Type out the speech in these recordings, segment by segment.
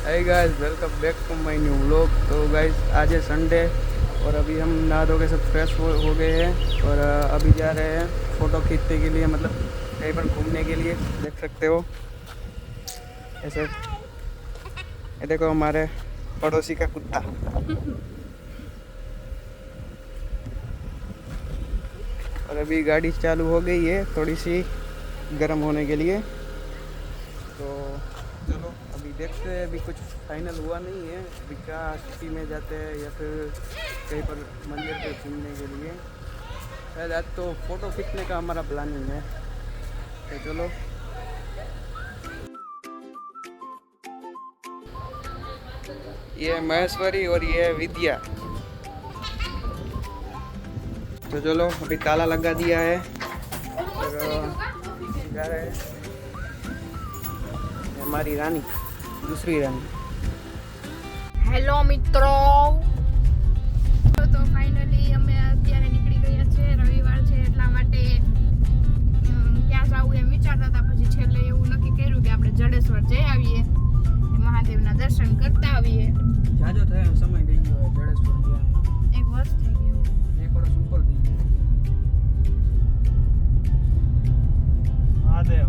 Hey guys, welcome back to my new vlog। तो guys आज है संडे और अभी हम नहा धो के सब फ्रेश हो गए हैं और अभी जा रहे हैं फ़ोटो खींचने के लिए, मतलब कहीं पर घूमने के लिए। देख सकते हो ऐसे, ये देखो हमारे पड़ोसी का कुत्ता। और अभी गाड़ी चालू हो गई है थोड़ी सी गर्म होने के लिए, तो चलो अभी देखते हैं। अभी कुछ फाइनल हुआ नहीं है, अभी क्या सिटी में जाते हैं या फिर कहीं पर मंदिर पे घूमने के लिए। शायद आज तो फ़ोटो खींचने का हमारा प्लानिंग है, तो चलो। ये महेश्वरी और ये विद्या। तो चलो अभी ताला लगा दिया है और जा रहे हैं। हमारी रानी, दूसरी रानी। હેલો મિત્રો, તો ફાઇનલી અમે અત્યારે નીકળી ગયા છે। રવિવાર છે એટલા માટે ક્યાં જવું એમ વિચારતા હતા, પછી છેલ્લે એવું નક્કી કર્યું કે આપણે જડેશ્વર જઈ આવીએ, મહાદેવના દર્શન કરતા આવીએ। જાજો થયો સમય થઈ ગયો જડેશ્વર ગયા, એક વર્ષ થઈ ગયું, એક વર્ષ ઉપર થઈ ગયું। મહાદેવ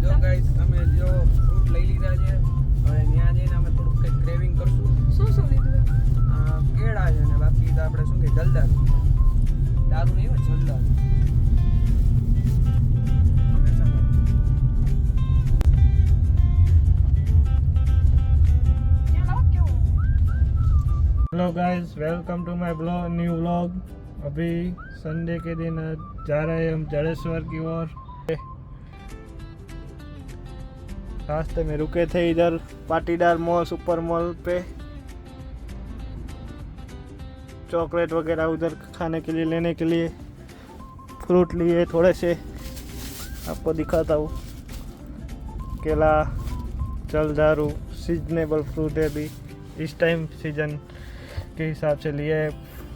જો ગાઈસ અમે જો ફ્રૂટ લઈ લીધા છે, હવે ત્યાં જઈને અમે થોડુંક કંઈક ક્રેવિંગ કરશું। શું લીધું? કેળા છે ને બાકી તો આપણે શું કે જલદાર, દારૂ નહીં હોય જલદાર। Hello guys, welcome to my new vlog. अभी संडे के दिन जा रहे हैं हम जड़ेश्वर की ओर। रास्ते में रुके थे इधर पाटीदार मॉल, सुपर मॉल पे। चॉकलेट वगैरह उधर खाने के लिए, लेने के लिए फ्रूट लिए थोड़े से, आपको दिखाता हूँ। केला, जलदारू, सीजनेबल फ्रूट है अभी इस टाइम सीजन के हिसाब से लिए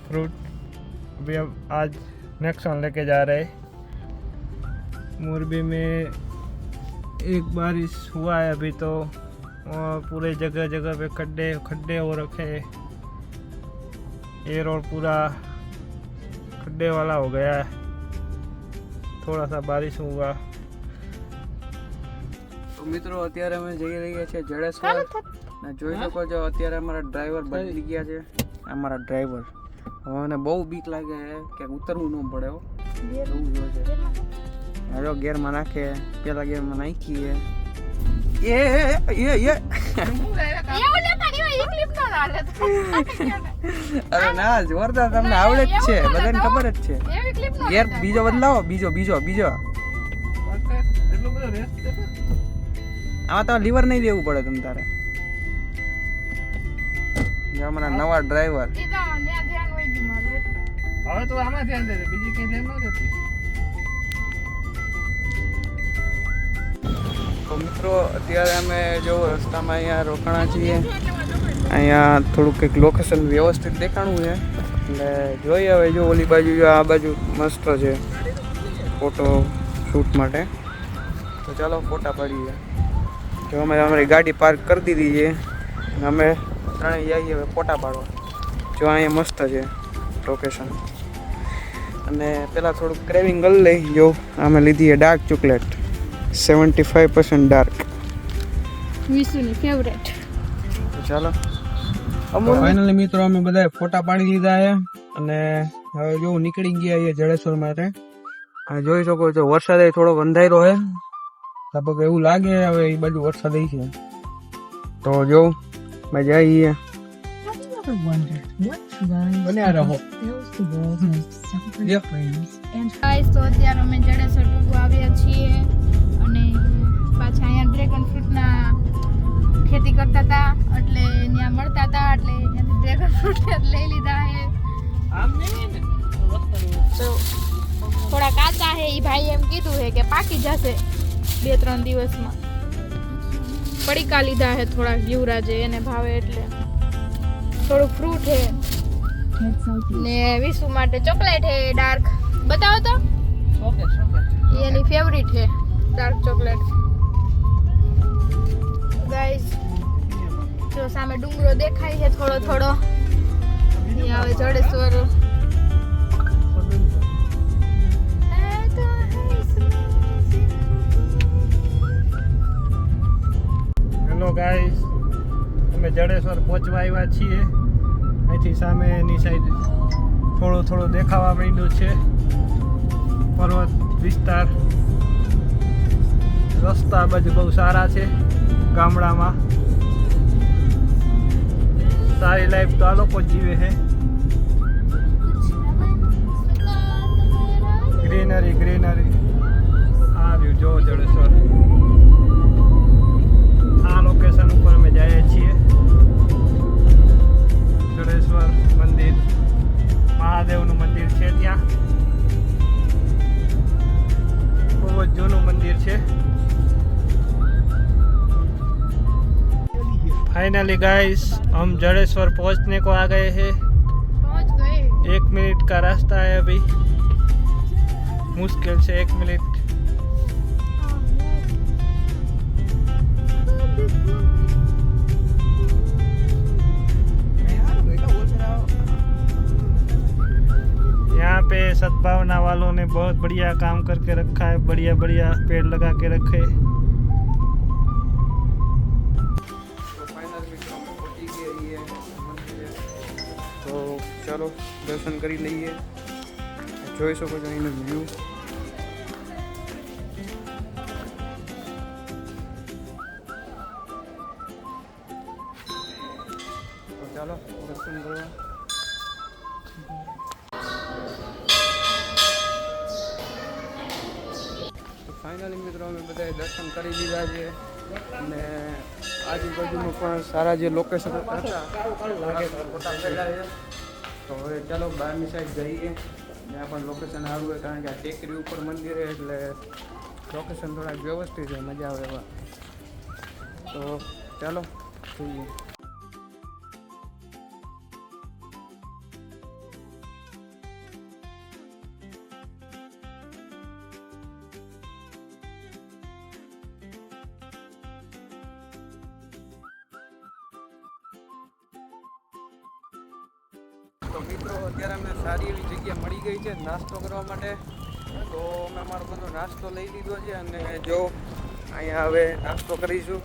फ्रूट। अभी अब आज नेक्स्ट वन लेके जा रहे। मोरबी में एक बारिश हुआ है अभी तो, और पूरे जगह जगह पे खड्डे हो रखे। ये रोड पूरा खड्डे वाला हो गया है, थोड़ा सा बारिश हुआ। તો મિત્રો અત્યારે અમે જઈ રહ્યા છીએ જડેશ્વર ને જોઈ શકો છો અત્યારે અમારા ડ્રાઈવર બદલી ગયા છે। અમારા ડ્રાઈવર હવે મને બહુ બીક લાગે છે કે ઉતરવું ન પડે હો, એવું જોઈએ છે। હવે ગેરમાં નાખે, પેલા ગેરમાં નાખીએ। અરે ના જોરદાર, તમને આવડે જ છે, બધાને ખબર જ છે। ગેર બીજો બદલાવો, બીજો આમાં તો લીવર નહીં દેવું પડે તમ તારે। અમારા નવા ડ્રાઈવર। હવે તો આમાં ધ્યાન દે, બીજી કઈ ધ્યાન ન દેતી। તો મિત્રો અત્યારે અમે જો રસ્તામાં અહીંયા રોકાણા છીએ। અહીંયા થોડુંક કંઈક લોકેશન વ્યવસ્થિત દેખાણું છે, એટલે જોઈએ હવે। જો ઓલી બાજુ, જો આ બાજુ મસ્ત છે ફોટો શૂટ માટે, તો ચાલો ફોટા પાડીએ। જો અમે અમારી ગાડી પાર્ક કરી દીધી છે, અમે ત્રણેય જઈએ હવે ફોટા પાડવા। જો અહીંયા મસ્ત છે લોકેશન, અને પહેલાં થોડુંક ક્રેવિંગ કરી લઈ। જો અમે લીધી છે ડાર્ક ચોકલેટ, 75% ડાર્ક, વિશુની ફેવરેટ। તો ચાલો ફાઇનલી મિત્રો અમે બધા ફોટા પાડી લીધા છે, અને હવે જો નીકળી ગયા છે જડેશ્વર માટે। આ જોઈ શકો છો વરસાદ થોડો અંધારો છે, લગભગ એવું લાગે હવે એ બાજુ વરસાદ છે। તો જો મજા આવી બન્યા રહો। ગાઈસ તો અત્યારે અમે જડેશ્વર પૂગવા આવ્યા છીએ, અને પાછા અહીંયા ડ્રેગન ફ્રૂટના ખેતી કરતા હતા, એટલે ત્યાં મળતા હતા, એટલે ત્યાંથી ડ્રેગન ફ્રૂટ લઈ લીધા છે। તો થોડા કાચા છે, એ ભાઈ એમ કીધું છે કે પાકી જશે 2-3 દિવસમાં। પડીકા લીધા છે થોડા, યુવરાજે એને ભાવે એટલે થોડું ફ્રૂટ છે, ને વિશુ માટે ચોકલેટ છે ડાર્ક। બતાવો તો, એની ફેવરિટ છે ડાર્ક ચોકલેટ। સામે ડુંગરો દેખાય છે થોડો થોડો. અહીંયા હવે જડેશ્વર હેલો ગાઈસ, અમે જડેશ્વર પહોંચવા આવ્યા છીએ. અહીંથી સામેની સાઈડ થોડું થોડું દેખાવા માંડ્યું છે પર્વત વિસ્તાર. રસ્તા બાજુ બહુ સારા છે. ગામડામાં સારી લાઈફ તો આ લોકો જીવે છે. Greenery greenery. આ રહ્યું જો જડેશ્વર. આ લોકેશન ઉપર અમે જઈએ છીએ. જડેશ્વર મંદિર, મહાદેવનું મંદિર છે ત્યાં. બહુ જ જૂનું મંદિર છે. फाइनली गाइस, हम जड़ेश्वर पहुंचने को आ गए हैं. પહોંચ ગए. 1 मिनट का रास्ता है अभी. मुश्किल से 1 मिनट. यहाँ पे सद्भावना वालों ने बहुत बढ़िया काम करके रखा है. बढ़िया बढ़िया पेड़ लगा के रखे. તો ચાલો દર્શન કરી લઈએ. જોઈ શકો છો એનો વ્યૂ. તો ચાલો દર્શન કરવા. તો ફાઇનલી મિત્રો અમે બધાએ દર્શન કરી લીધા છે અને આજુબાજુમાં પણ સારા જે લોકેશન હતા ફોટા પડેલા છે. તો હવે ચાલો બહારની સાઈડ જઈએ. ત્યાં પણ લોકેશન સારું હોય કારણ કે આ ટેકરી ઉપર મંદિર છે એટલે લોકેશન થોડાક વ્યવસ્થિત છે, મજા આવે એવા. તો ચાલો જોઈએ. તો મિત્રો અત્યારે અમને સારી એવી જગ્યા મળી ગઈ છે નાસ્તો કરવા માટે. તો અમે અમારો બધો નાસ્તો લઈ લીધો છે અને જો અહીંયા હવે નાસ્તો કરીશું.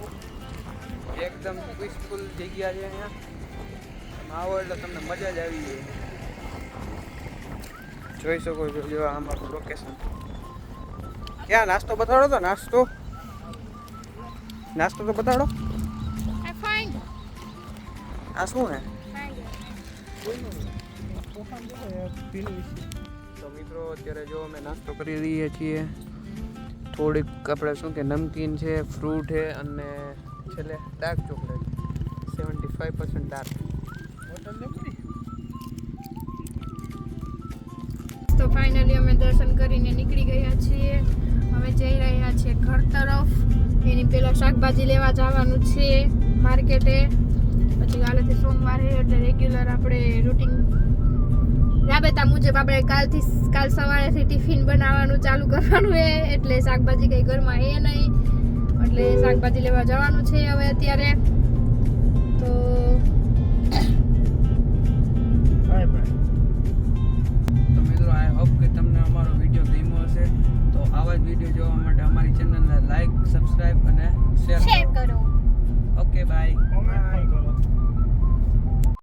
એકદમ પીસફુલ જગ્યા છે અહીંયા. તમે આવો એટલે તમને મજા જ આવી જાય. જોઈ શકો છો જો આ અમારું લોકેશન. ક્યાં નાસ્તો બતાડો તો નાસ્તો તો બતાડો. આ શું હે? તો મિત્રો અત્યારે જો અમે નાસ્તો કરી રહીએ છીએ. થોડીક આપણે શું કે નમકીન છે, ફ્રૂટ છે અને છેલ્લે ડાર્ક ચોકલેટ 75% ડાર્ક. તો ફાઇનલી અમે દર્શન કરીને નીકળી ગયા છીએ. હવે જઈ રહ્યા છીએ ઘર તરફ. એની પહેલાં શાકભાજી લેવા જવાનું છે માર્કેટે. પછી કાલેથી સોમવારે એટલે રેગ્યુલર આપણે રૂટીન રાબેતા મુજબ આપણે કાલ સવારેથી ટિફિન બનાવવાનું ચાલુ કરવાનું છે. એટલે શાકભાજી કંઈ ઘરમાં એ નહીં એટલે શાકભાજી લેવા જવાનું છે હવે અત્યારે. તો મિત્રો આઈ હોપ કે તમને અમારો વિડીયો ગમ્યો હશે. તો આવા જ વિડીયો જોવા માટે અમારી ચેનલને લાઈક, સબસ્ક્રાઈબ અને